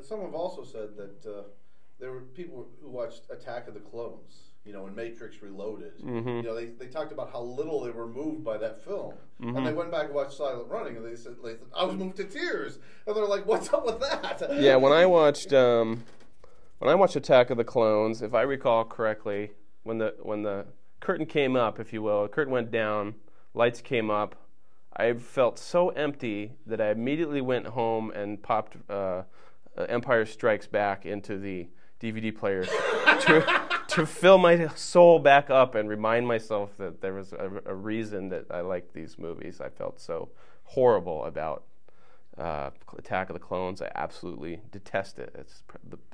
Some have also said that there were people who watched Attack of the Clones, and Matrix Reloaded. Mm-hmm. They talked about how little they were moved by that film, Mm-hmm. and they went back and watched Silent Running, and they said I was moved to tears, and they're like, "What's up with that?" Yeah, when I watched Attack of the Clones, if I recall correctly, when the curtain came up, if you will, the curtain went down, lights came up, I felt so empty that I immediately went home and popped Empire Strikes Back into the DVD player to fill my soul back up and remind myself that there was a reason that I liked these movies. I felt so horrible about Attack of the Clones. I absolutely detest it. It's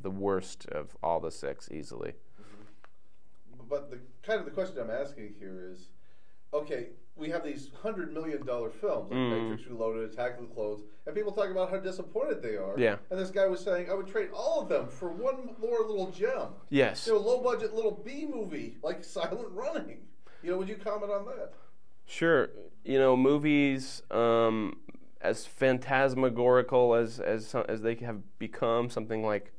the worst of all the 6 easily. Mm-hmm. But the question I'm asking here is, okay, we have these $100 million films like Matrix Reloaded, Attack of the Clones, and people talk about how disappointed they are. Yeah. And this guy was saying, I would trade all of them for one more little gem. Yes. Low budget little B movie like Silent Running. Would you comment on that? Sure. Movies as phantasmagorical as they have become, something like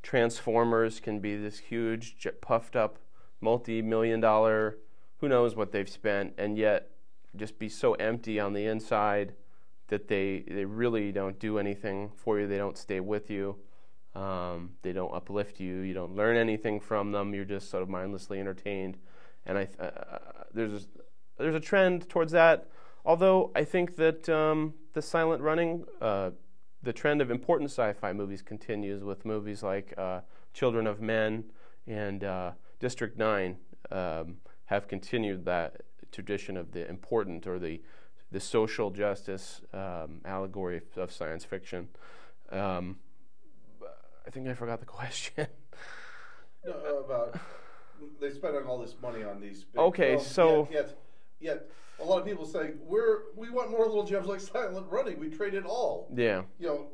Transformers can be this huge, puffed up, multi-million-dollar, who knows what they've spent, and yet just be so empty on the inside that they really don't do anything for you. They don't stay with you. They don't uplift you. You don't learn anything from them. You're just sort of mindlessly entertained. And there's a trend towards that. Although I think that the Silent Running, the trend of important sci-fi movies continues with movies like Children of Men and District 9 have continued that tradition of the important or the social justice allegory of science fiction. I think I forgot the question. No, about they spend all this money on these big okay, films, so yet a lot of people say we want more little gems like Silent Running. We trade it all. Yeah.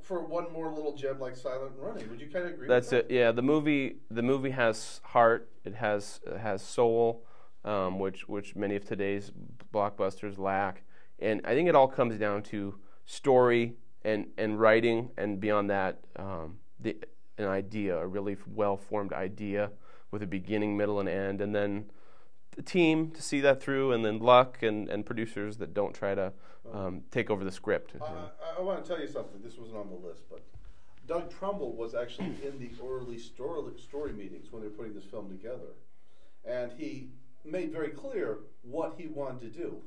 For one more little gem like Silent Running. Would you kind of agree? That's with that? it. Yeah, the movie has heart. It has soul, which many of today's blockbusters lack. And I think it all comes down to story and writing, and beyond that, an idea, a really well-formed idea with a beginning, middle, and end, and then the team to see that through, and then luck and producers that don't try to take over the script. I want to tell you something. This wasn't on the list, but Doug Trumbull was actually in the early story meetings when they were putting this film together, and he made very clear what he wanted to do.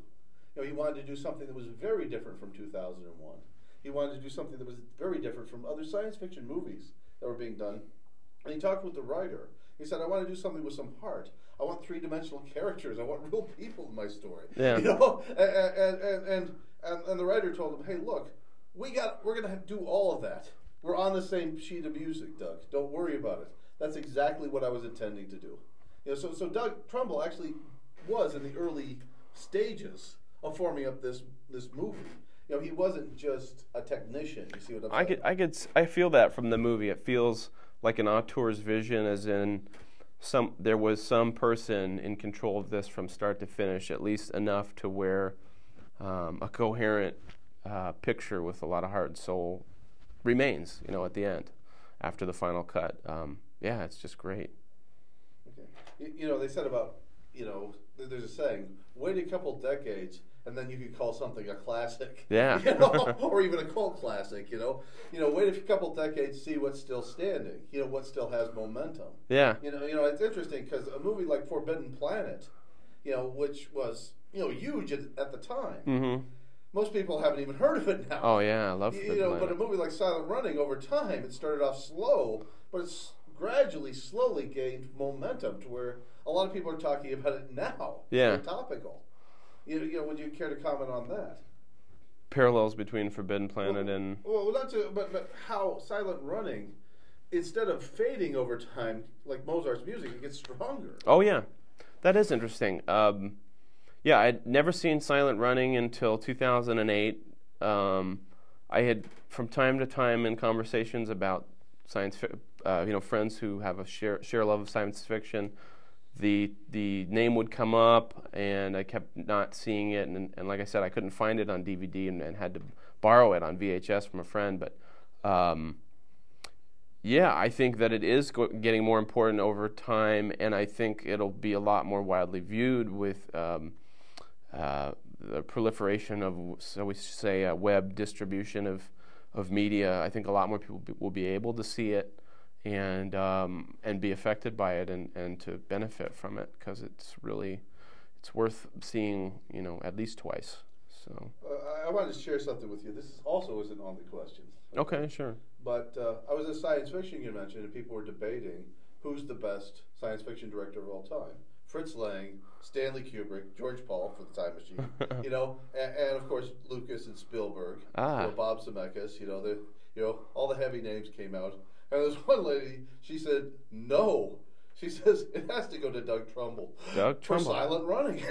He wanted to do something that was very different from 2001. He wanted to do something that was very different from other science fiction movies that were being done. And he talked with the writer. He said, I want to do something with some heart. I want three-dimensional characters. I want real people in my story. Yeah. And the writer told him, hey, look, we're going to do all of that. We're on the same sheet of music, Doug. Don't worry about it. That's exactly what I was intending to do. So Doug Trumbull actually was in the early stages of forming up this movie. He wasn't just a technician. You see what I'm saying? I feel that from the movie. It feels like an auteur's vision, as in there was some person in control of this from start to finish, at least enough to where a coherent picture with a lot of heart and soul remains. At the end, after the final cut. Yeah, it's just great. Okay. They said about there's a saying: wait a couple decades, and then you could call something a classic. Yeah. Or even a cult classic. Wait a couple decades, see what's still standing. What still has momentum. Yeah. It's interesting because a movie like Forbidden Planet, which was huge at the time. Mm-hmm. Most people haven't even heard of it now. Oh yeah, I love Forbidden Planet. But a movie like Silent Running, over time, it started off slow, but it's gradually, slowly gained momentum to where a lot of people are talking about it now. Yeah. It's topical. Would you care to comment on that? Parallels between Forbidden Planet and... Well, but how Silent Running, instead of fading over time, like Mozart's music, it gets stronger. Oh, yeah. That is interesting. Yeah, I'd never seen Silent Running until 2008. I had, from time to time in conversations about friends who have a share love of science fiction, the name would come up, and I kept not seeing it, and like I said, I couldn't find it on DVD and had to borrow it on VHS from a friend. But Yeah, I think that it is getting more important over time, and I think it'll be a lot more widely viewed with the proliferation of, so we say, web distribution of media. I think a lot more people will be able to see it and be affected by it and to benefit from it, because it's worth seeing, at least twice. So I wanted to share something with you. This also isn't on the question. okay, sure. But I was at science fiction convention, and people were debating who's the best science fiction director of all time. Fritz Lang, Stanley Kubrick, George Paul for The Time Machine, and of course Lucas and Spielberg, Bob Zemeckis, all the heavy names came out. And there's one lady, she said, no. She says it has to go to Doug Trumbull for Silent Running.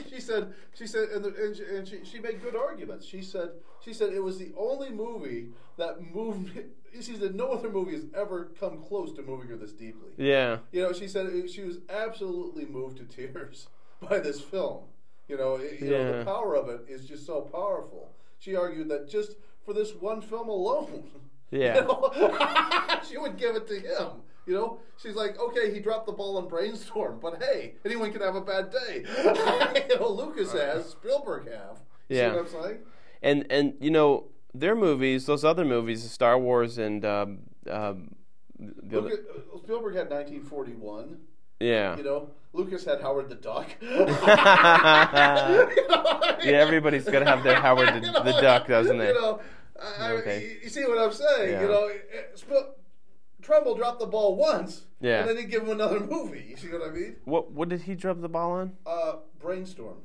she said, and she made good arguments. She said it was the only movie that moved. She said no other movie has ever come close to moving her this deeply. Yeah. She said she was absolutely moved to tears by this film. The power of it is just so powerful. She argued that just for this one film alone, she would give it to him. She's like, okay, he dropped the ball on Brainstorm, but hey, anyone can have a bad day. Lucas has, Spielberg have. See what I'm saying? And their movies, those other movies, Star Wars and Spielberg had 1941. Yeah. Lucas had Howard the Duck. Everybody's got to have their Howard the Duck, doesn't they? You see what I'm saying? Yeah. Trumbull dropped the ball once, yeah, and then he give him another movie. You see what I mean? What did he drop the ball on? Brainstorm.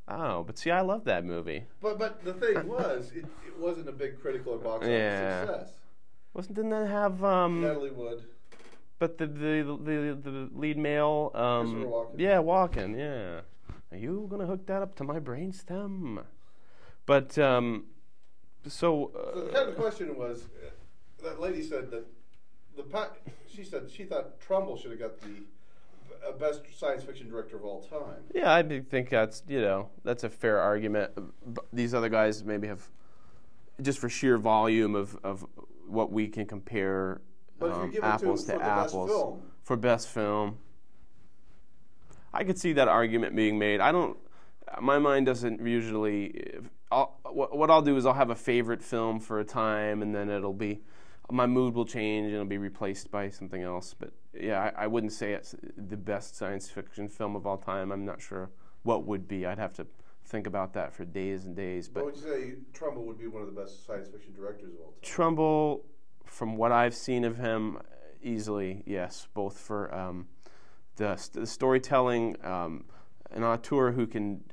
Oh, but see, I love that movie. But the thing was, it wasn't a big critical or box office success. Didn't that have Natalie Wood? But the lead male, Walken. Yeah, Walken. Yeah. Are you gonna hook that up to my brainstem? But so the kind of question was, that lady said that she said she thought Trumbull should have got the best science fiction director of all time. Yeah, I think that's that's a fair argument. These other guys maybe have, just for sheer volume of what we can compare apples to apples for best film. I could see that argument being made. My mind doesn't usually. What I'll do is I'll have a favorite film for a time, and then my mood will change and it'll be replaced by something else. But yeah, I wouldn't say it's the best science fiction film of all time. I'm not sure what would be. I'd have to think about that for days and days. But what would you say Trumbull would be one of the best science fiction directors of all time? Trumbull, from what I've seen of him, easily, yes. Both for the storytelling, an auteur who can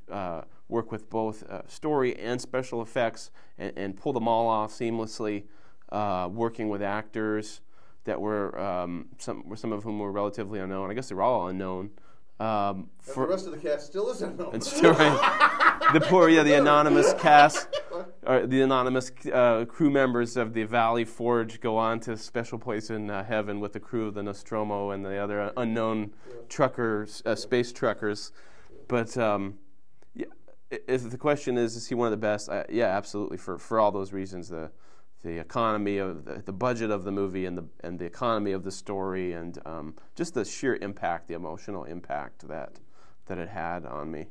work with both story and special effects and pull them all off seamlessly. Working with actors that were some of whom were relatively unknown. I guess they were all unknown. The rest of the cast still is unknown. It's still right. The anonymous cast, the anonymous crew members of the Valley Forge go on to a special place in heaven with the crew of the Nostromo and the other unknown truckers, space truckers. But if the question is he one of the best? Yeah, absolutely. For all those reasons, the economy of the budget of the movie and the economy of the story and just the sheer impact, the emotional impact that it had on me.